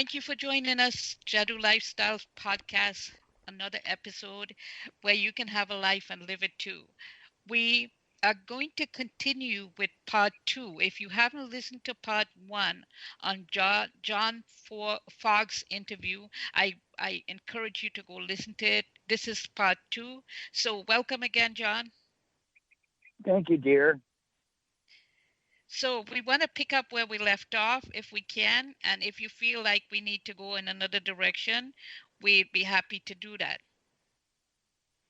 Thank you for joining us, Jadu Lifestyle Podcast, another episode where you can have a life and live it too. We are going to continue with part two. If you haven't listened to part one on Fogg's interview, I encourage you to go listen to it. This is part two. So welcome again, John. Thank you, dear. So we want to pick up where we left off if we can. And if you feel like we need to go in another direction, we'd be happy to do that.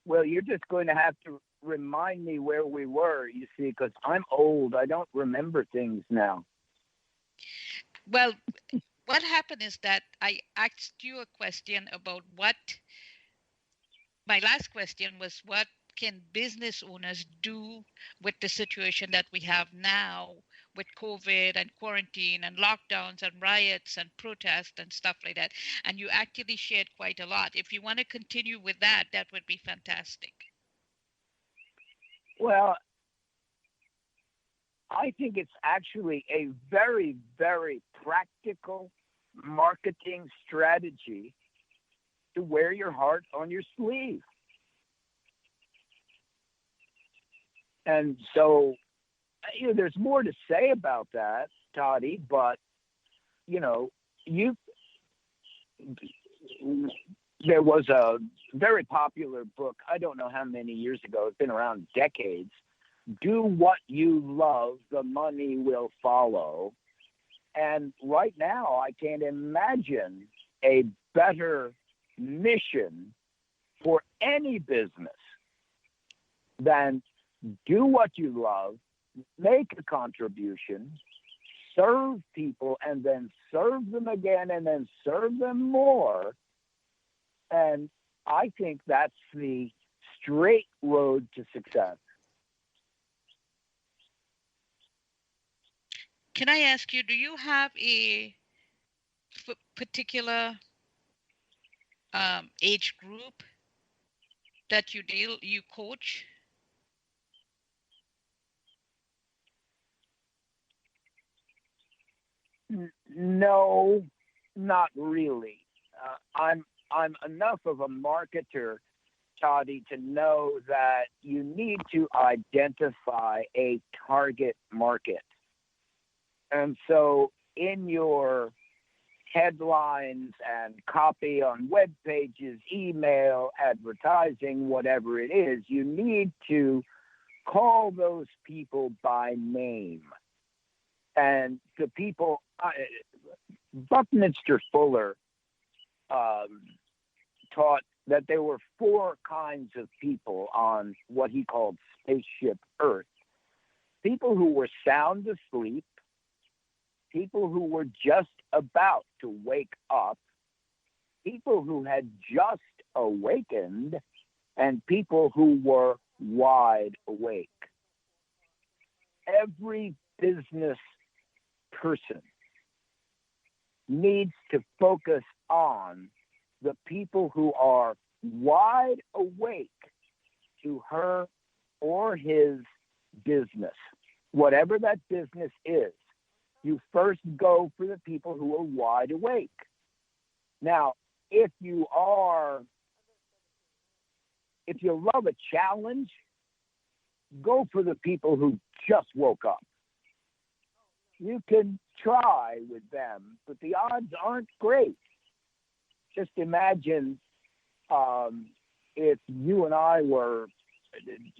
Well, you're just going to have to remind me where we were, you see, because I'm old. I don't remember things now. Well, what happened is that I asked you a question about my last question was what can business owners do with the situation that we have now with COVID and quarantine and lockdowns and riots and protests and stuff like that. And you actually shared quite a lot. If you want to continue with that, that would be fantastic. Well, I think it's actually a very, very practical marketing strategy to wear your heart on your sleeve. And so, there's more to say about that, Toddy, but, there was a very popular book, I don't know how many years ago, it's been around decades. Do what you love, the money will follow. And right now, I can't imagine a better mission for any business than do what you love, make a contribution, serve people, and then serve them again, and then serve them more. And I think that's the straight road to success. Can I ask you, do you have a particular age group that you coach? No, not really. I'm enough of a marketer, Toddy, to know that you need to identify a target market. And so in your headlines and copy on web pages, email, advertising, whatever it is, you need to call those people by name. And the people, Buckminster Fuller taught that there were four kinds of people on what he called spaceship Earth. People who were sound asleep, people who were just about to wake up, people who had just awakened, and people who were wide awake. Every business person needs to focus on the people who are wide awake to her or his business, whatever that business is. You first go for the people who are wide awake. Now, if you love a challenge, go for the people who just woke up. You can try with them, but the odds aren't great. Just imagine if you and I were,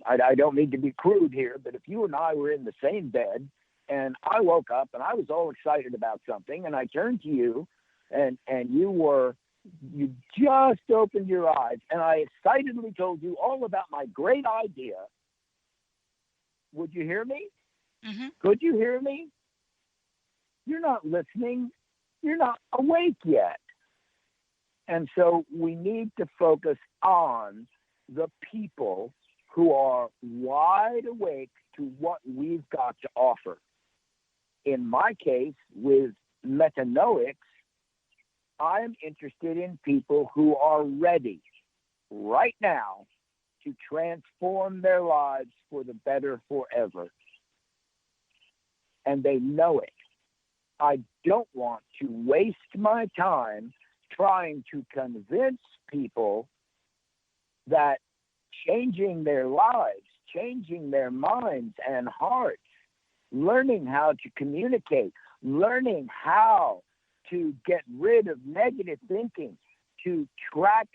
I don't mean to be crude here, but if you and I were in the same bed and I woke up and I was all excited about something and I turned to you and you just opened your eyes and I excitedly told you all about my great idea, would you hear me? Mm-hmm. Could you hear me? You're not listening. You're not awake yet. And so we need to focus on the people who are wide awake to what we've got to offer. In my case, with metanoics, I'm interested in people who are ready right now to transform their lives for the better forever. And they know it. I don't want to waste my time trying to convince people that changing their lives, changing their minds and hearts, learning how to communicate, learning how to get rid of negative thinking, to track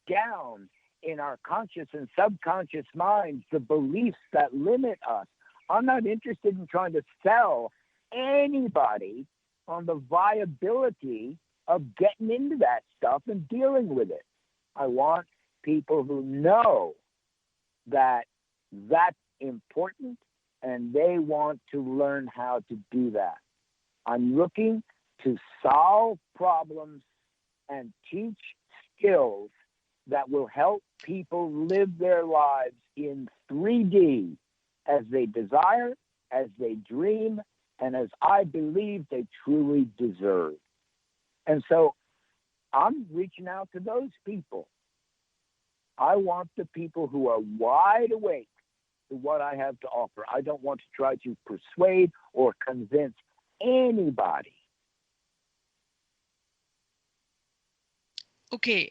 down in our conscious and subconscious minds the beliefs that limit us. I'm not interested in trying to sell anybody on the viability of getting into that stuff and dealing with it. I want people who know that that's important and they want to learn how to do that. I'm looking to solve problems and teach skills that will help people live their lives in 3D as they desire, as they dream, and as I believe they truly deserve. And so I'm reaching out to those people. I want the people who are wide awake to what I have to offer. I don't want to try to persuade or convince anybody. Okay,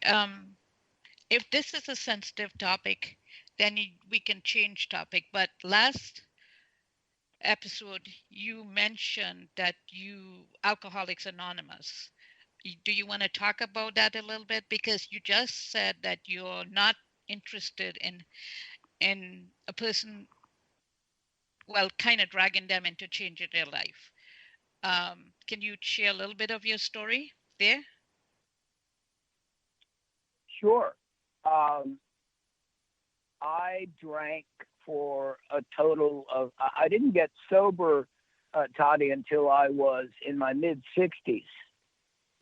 if this is a sensitive topic, then we can change topic. But last episode, you mentioned that Alcoholics Anonymous. Do you want to talk about that a little bit? Because you just said that you're not interested in a person, well, kind of dragging them into changing their life. Can you share a little bit of your story there? Sure. I drank for a total of, I didn't get sober, Toddy, until I was in my mid-60s.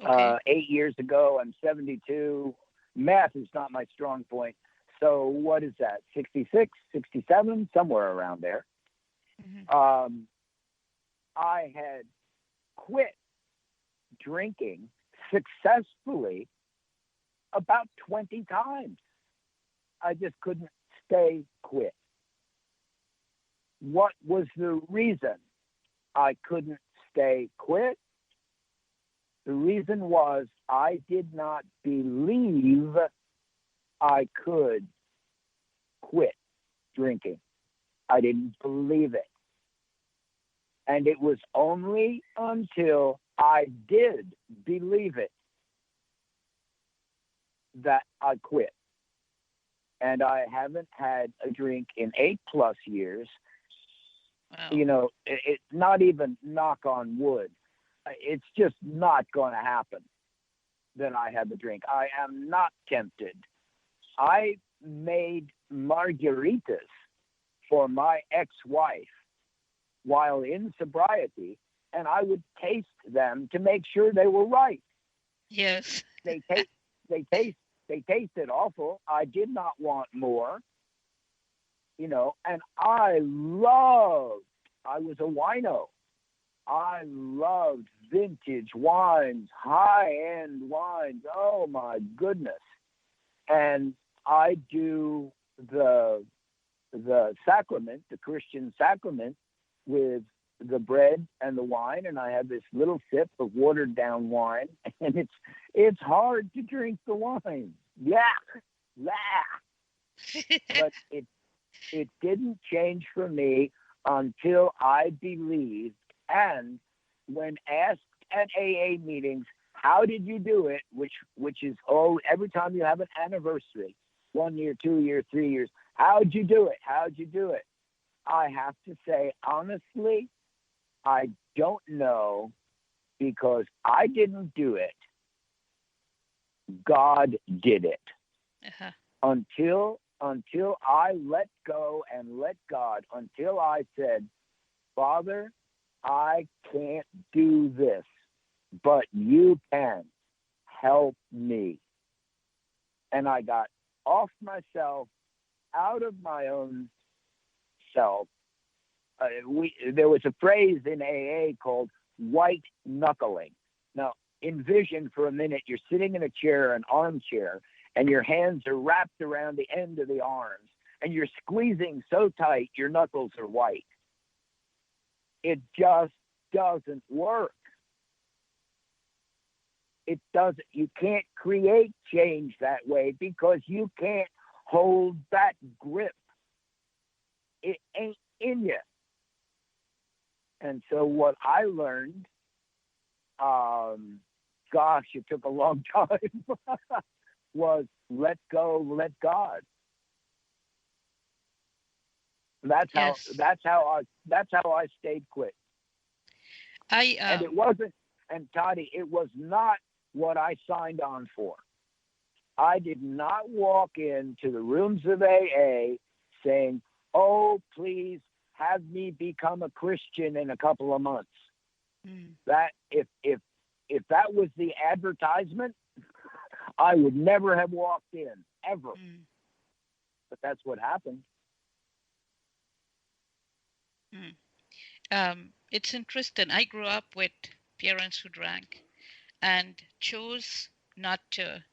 Okay. 8 years ago, I'm 72. Math is not my strong point. So what is that, 66, 67, somewhere around there. Mm-hmm. I had quit drinking successfully about 20 times. I just couldn't stay quit. What was the reason I couldn't stay quit? The reason was I did not believe I could quit drinking. I didn't believe it. And it was only until I did believe it that I quit. And I haven't had a drink in 8+ years. Wow. You know, it's not even knock on wood. It's just not going to happen that I have a drink. I am not tempted. I made margaritas for my ex-wife while in sobriety, and I would taste them to make sure they were right. Yes. They tasted awful. I did not want more, you know, and I was a wino. I loved vintage wines, high-end wines. Oh, my goodness. And I do the sacrament, the Christian sacrament, with the bread and the wine, and I have this little sip of watered down wine, and it's hard to drink the wine. Yeah. But it didn't change for me until I believed. And when asked at AA meetings, how did you do it? Which is every time you have an anniversary, 1 year, 2 years, 3 years, how'd you do it? How'd you do it? I have to say, honestly, I don't know, because I didn't do it. God did it. Uh-huh. Until I let go and let God, until I said, Father, I can't do this, but you can help me. And I got off myself, out of my own self. There was a phrase in AA called white knuckling. Now, envision for a minute, you're sitting in a chair, an armchair, and your hands are wrapped around the end of the arms, and you're squeezing so tight, your knuckles are white. It just doesn't work. it doesn't. You can't create change that way because you can't hold that grip. It ain't in you. And so what I learned, gosh, it took a long time, was let go, let God. That's how Yes. that's how I stayed quit. I And it wasn't, and Toddy, it was not what I signed on for. I did not walk into the rooms of AA saying, "Oh, please have me become a Christian in a couple of months." That if that was the advertisement, I would never have walked in ever. But that's what happened. It's interesting. I grew up with parents who drank and chose not to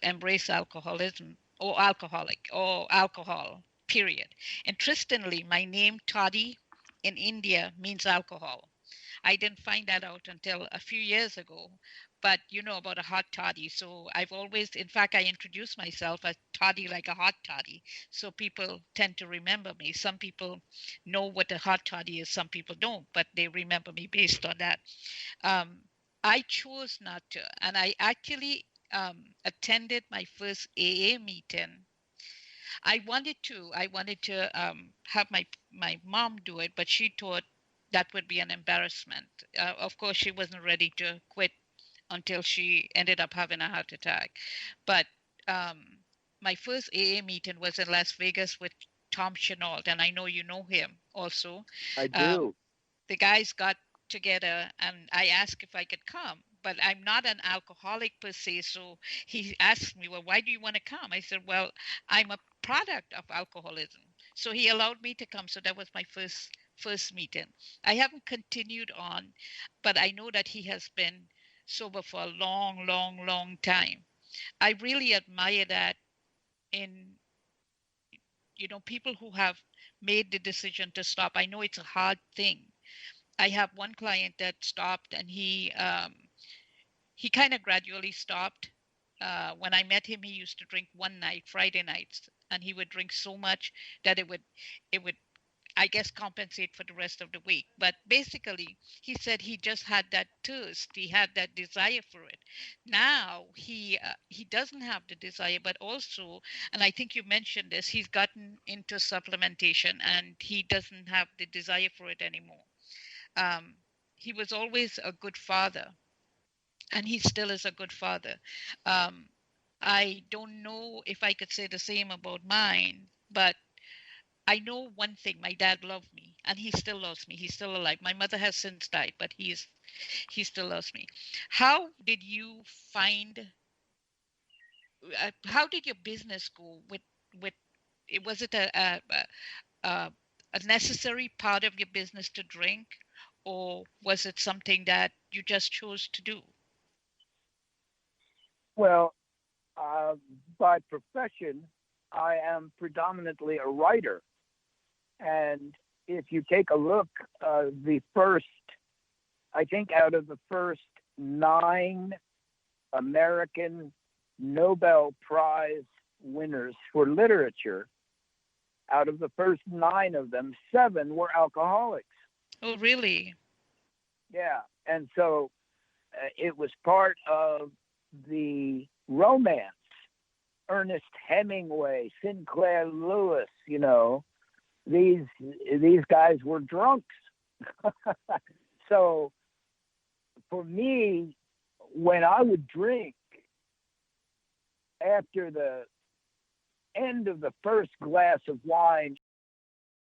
embrace alcoholism or alcoholic or alcohol, period. Interestingly, my name Toddy in India means alcohol. I didn't find that out until a few years ago, but you know about a hot toddy. So I've always, in fact, I introduce myself as toddy, like a hot toddy. So people tend to remember me. Some people know what a hot toddy is, some people don't, but they remember me based on that. Um, I chose not to, and I actually attended my first AA meeting. I wanted to have my mom do it, but she thought that would be an embarrassment. Of course, she wasn't ready to quit until she ended up having a heart attack. But um, my first AA meeting was in Las Vegas with Tom Chenault, and I know you know him also. I Um, do. the guys got together and I asked if I could come, but I'm not an alcoholic per se. So he asked me, "Well, why do you want to come?" I said, "Well, I'm a product of alcoholism." So he allowed me to come. So that was my first meeting. I haven't continued on, but I know that he has been sober for a long, long, long time. I really admire that in people who have made the decision to stop. I know it's a hard thing. I have one client that stopped, and he kind of gradually stopped. When I met him, he used to drink one night, Friday nights, and he would drink so much that it would, I guess, compensate for the rest of the week. But basically, he said he just had that thirst. He had that desire for it. Now he doesn't have the desire, but also, and I think you mentioned this, he's gotten into supplementation, and he doesn't have the desire for it anymore. um, he was always a good father, and he still is a good father. Um, I don't know if I could say the same about mine, but I know one thing: my dad loved me, and he still loves me. He's still alive. My mother has since died, but he still loves me. How did you find? How did your business go with? Was it a a necessary part of your business to drink, or was it something that you just chose to do? Well, uh, by profession, I am predominantly a writer. And if you take a look, the first, I think out of the first 9 American Nobel Prize winners for literature, out of the first 9 of them, 7 were alcoholics. Oh, really? Yeah. And so it was part of the romance. Ernest Hemingway, Sinclair Lewis, these guys were drunks. So for me, when I would drink after the end of the first glass of wine,